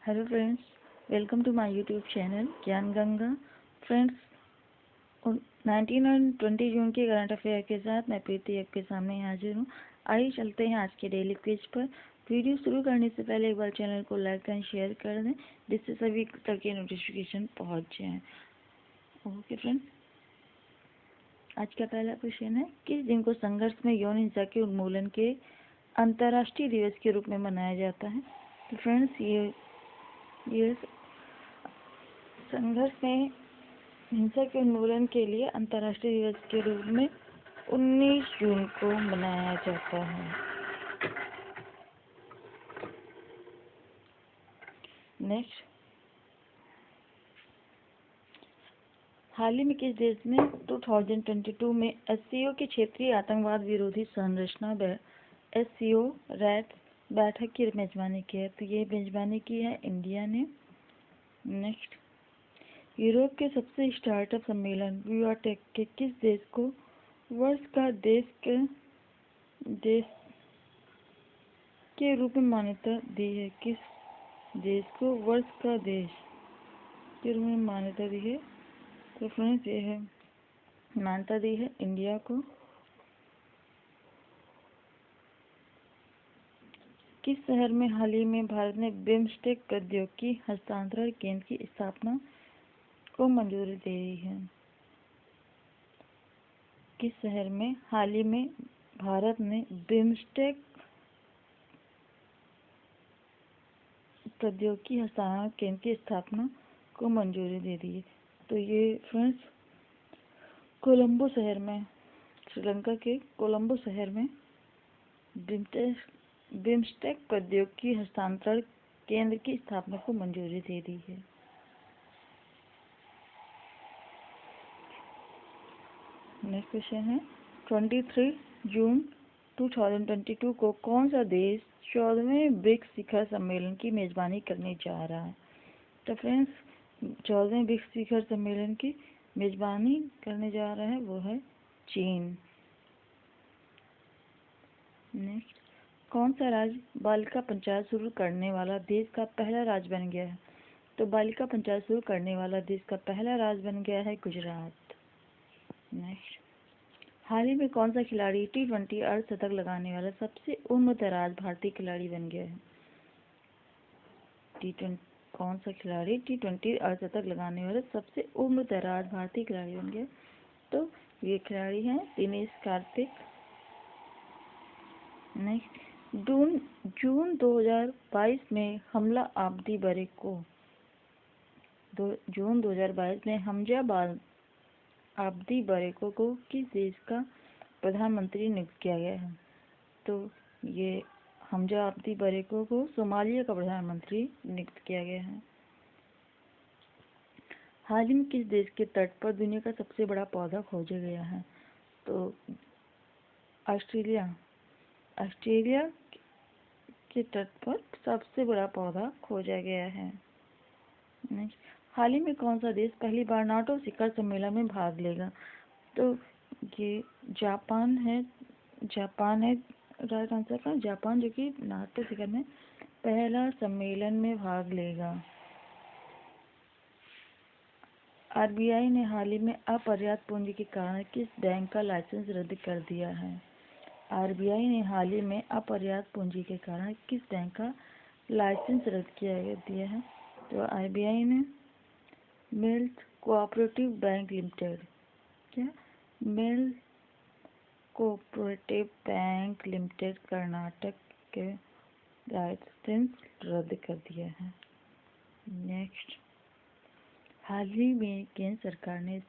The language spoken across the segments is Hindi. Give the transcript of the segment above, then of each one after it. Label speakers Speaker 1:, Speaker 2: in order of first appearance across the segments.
Speaker 1: Hello friends, welcome to my YouTube channel Gyan Ganga. Friends, 19 और 20 जून के करंट अफेयर के साथ मैं प्रीति आपके सामने हाजिर हूँ। आइए चलते हैं आज के डेली क्विज पर। वीडियो शुरू करने से पहले एक बार चैनल को लाइक एंड शेयर कर दें, जिससे सभी तक के नोटिफिकेशन पहुँच जाएँ। ओके फ्रेंड्स, आज का पहला क्वेश्चन है, किस दिन को संघर्ष में यौन हिंसा के उन्मूलन के अंतर्राष्ट्रीय दिवस के रूप में मनाया जाता है? तो फ्रेंड्स, ये संघर्ष में हिंसा के उन्मूलन के लिए अंतर्राष्ट्रीय दिवस के रूप में 19 जून को मनाया जाता है। नेक्स्ट, हाल ही में किस देश ने 2022 में एससीओ के क्षेत्रीय आतंकवाद विरोधी संरचना एससीओ रैट बैठक की मेजबानी की है? तो ये मेजबानी की है इंडिया ने। नेक्स्ट, यूरोप के सबसे स्टार्टअप सम्मेलन यूआटेक के किस देश को वर्ष का देश के रूप में मान्यता दी है? किस देश को वर्ष का देश के रूप में मान्यता दी है? तो फ्रेंड्स, ये है मान्यता दी है इंडिया को। किस शहर में हाल ही में भारत ने बिम्स्टेक प्रौद्योगिकी हस्तांतरण केंद्र की स्थापना को मंजूरी दे दी है? किस शहर में हाल ही में भारत ने बिम्स्टेक प्रौद्योगिकी हस्तांतरण केंद्र की स्थापना को मंजूरी दे दी है? तो ये फ्रेंड्स कोलंबो शहर में, श्रीलंका के कोलंबो शहर में बिम्स्टेक प्रौद्योगिकी हस्तांतरण केंद्र की स्थापना को मंजूरी दे दी है। नेक्स्ट क्वेश्चन है, 23 जून 2022 को कौन सा देश 14वें ब्रिक्स शिखर सम्मेलन की मेजबानी करने जा रहा है? तो फ्रेंड्स, 14वें ब्रिक्स शिखर सम्मेलन की मेजबानी करने जा रहा है वो है चीन। नेक्स्ट, कौन सा राज्य बालिका पंचायत शुरू करने वाला देश का पहला राज्य बन गया है? तो बालिका पंचायत शुरू करने वाला देश का पहला राज्य बन गया है गुजरात। नेक्स्ट, हाल ही में कौन सा खिलाड़ी T20 अर्धशतक लगाने वाला सबसे उम्रदराज भारतीय खिलाड़ी बन गया है? कौन सा खिलाड़ी T20 अर्धशतक लगाने वाला सबसे उम्रदराज भारतीय खिलाड़ी बन गया? तो ये खिलाड़ी हैं दिनेश कार्तिक। नेक्स्ट, जून 2022 में हमजा आब्दी बरे को जून 2022 में हमजा आब्दी बरेको को किस देश का प्रधानमंत्री नियुक्त किया गया है? तो ये हमजा आब्दी बरेको को सोमालिया का प्रधानमंत्री नियुक्त किया गया है। हाल ही में किस देश के तट पर दुनिया का सबसे बड़ा पौधा खोजा गया है? तो ऑस्ट्रेलिया के तट पर सबसे बड़ा पौधा खोजा गया है। नेक्स्ट, हाल ही में कौन सा देश पहली बार नाटो शिखर सम्मेलन में भाग लेगा? तो ये जापान है राइट आंसर का जापान, जो कि नाटो शिखर में पहला सम्मेलन में भाग लेगा। आरबीआई ने हाल ही में अपर्याप्त पूंजी के कारण किस बैंक का लाइसेंस रद्द कर दिया है? आरबीआई ने हाल ही में अपर्याप्त पूंजी के कारण किस बैंक का लाइसेंस रद्द दिया है? तो आरबीआई ने milk cooperative bank limited Karnataka के लाइसेंस रद्द कर दिया है। नेक्स्ट, हाल ही में केंद्र सरकार ने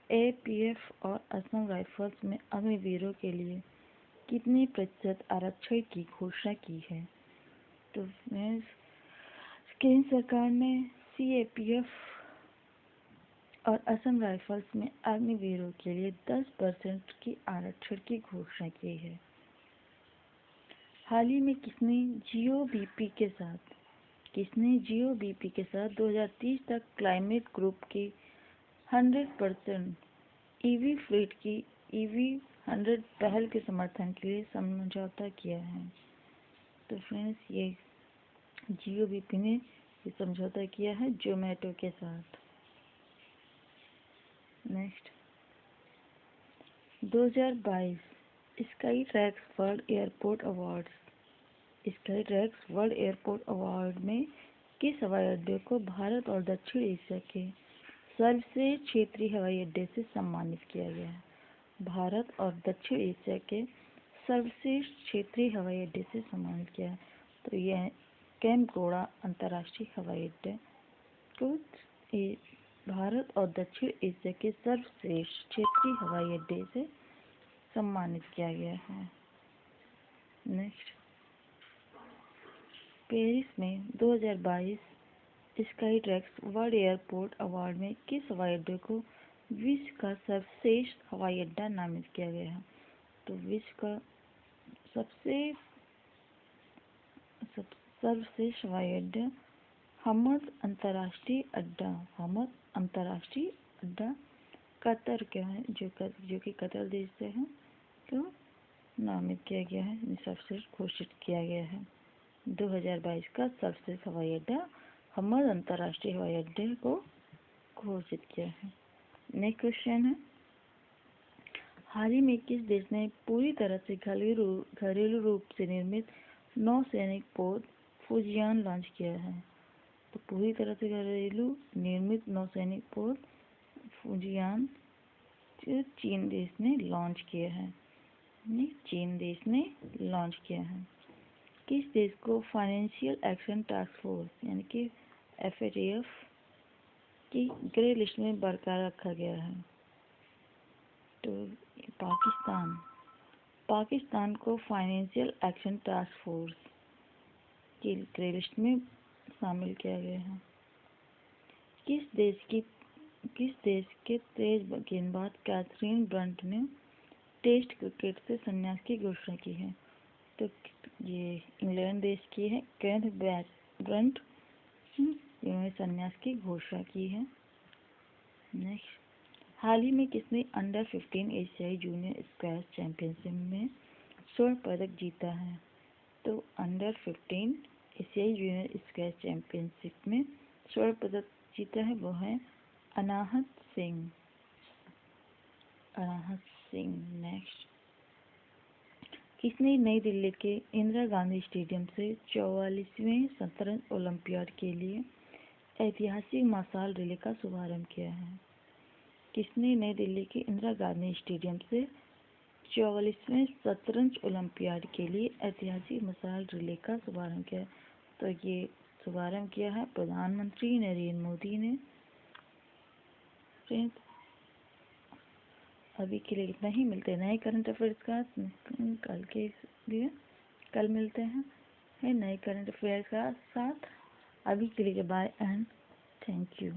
Speaker 1: सीएपीएफ और असम राइफल्स में अग्निवीरों के लिए कितने प्रतिशत आरक्षण की घोषणा की है? तो केंद्र सरकार ने सीएपीएफ और असम राइफल्स में अग्निवीरों के लिए 10% की आरक्षण की घोषणा की है। हाल ही में किसने जीओबीपी के साथ 2030 तक क्लाइमेट ग्रुप की 100% ईवी फ्लीट की EV100 पहल के समर्थन के लिए समझौता किया है? तो फ्रेंड्स ये जियो बीपी ने ये समझौता किया है जोमेटो के साथ। Next 2022 sky tracks world airport awards. Sky tracks world airport award में किस हवाई अड्डे को भारत और दक्षिण एशिया के सर्वश्रेष्ठ क्षेत्रीय हवाई अड्डे से सम्मानित किया गया है? भारत और दक्षिण एशिया के सर्वश्रेष्ठ क्षेत्रीय हवाई अड्डे से सम्मानित किया है। तो यह कैंपगोड़ा अंतर्राष्ट्रीय हवाई अड्डे को भारत और दक्षिण एशिया के सर्वश्रेष्ठ क्षेत्रीय हवाई अड्डे से सम्मानित किया गया है। नेक्स्ट पेरिस में 2022 sky tracks world airport award में किस हवाई अड्डे को विश्व का सर्वश्रेष्ठ हवाई अड्डा नामित किया गया है? तो विश्व का सर्वश्रेष्ठ हवाई अड्डा हमद अंतर्राष्ट्रीय अड्डा कतर क्या है, जो कि कतर देश से है, तो नामित किया गया है, सर्वश्रेष्ठ घोषित किया गया है। 2022 का सर्वश्रेष्ठ हवाई अड्डा हमद अंतर्राष्ट्रीय हवाई अड्डे को घोषित किया है। नेक्स्ट क्वेश्चन है, हाल ही में किस देश ने पूरी तरह से घरेलू रूप से निर्मित नौसैनिक पोत फुजियान लॉन्च किया है? तो पूरी तरह से घरेलू निर्मित नौसैनिक पोत फुजियान चीन देश ने लॉन्च किया है। चीन देश ने लॉन्च किया है। किस देश को फाइनेंशियल एक्शन टास्क फोर्स यानी कि FATF की ग्रे लिस्ट में बरकरार रखा गया है? तो पाकिस्तान को फाइनेंशियल एक्शन टास्क फोर्स की ग्रे लिस्ट में शामिल किया गया है। किस देश के तेज गेंदबाज कैथरीन ब्रंट ने टेस्ट क्रिकेट से संन्यास की घोषणा की है? तो ये इंग्लैंड देश की है केथ ब्रंट, जिन्होंने संन्यास की घोषणा की है। नेक्स्ट हाल ही में किसने अंडर 15 एशियाई जूनियर स्क्वैश चैंपियनशिप में स्वर्ण पदक जीता है? तो अंडर 15 एशियाई जूनियर स्क्वैश चैंपियनशिप में स्वर्ण पदक जीता है, वो है अनाहत सिंह। नेक्स्ट किसने नई दिल्ली के इंदिरा गांधी स्टेडियम से 44वें शतरंज ओलंपियाड के लिए ऐतिहासिक मशाल रैली का शुभारंभ किया है? किसने नई दिल्ली के इंदिरा गांधी स्टेडियम से 44वें शतरंज ओलंपियाड के लिए ऐतिहासिक मशाल रैली का शुभारंभ किया? तो ये शुभारंभ किया है प्रधानमंत्री नरेंद्र मोदी ने। फ्रेंड्स अभी के लिए इतना ही, मिलते हैं नए करंट अफेयर्स का कल के लिए। कल मिलते हैं नए करंट अफेयर्स का साथ। अभी के लिए बाय एंड थैंक यू।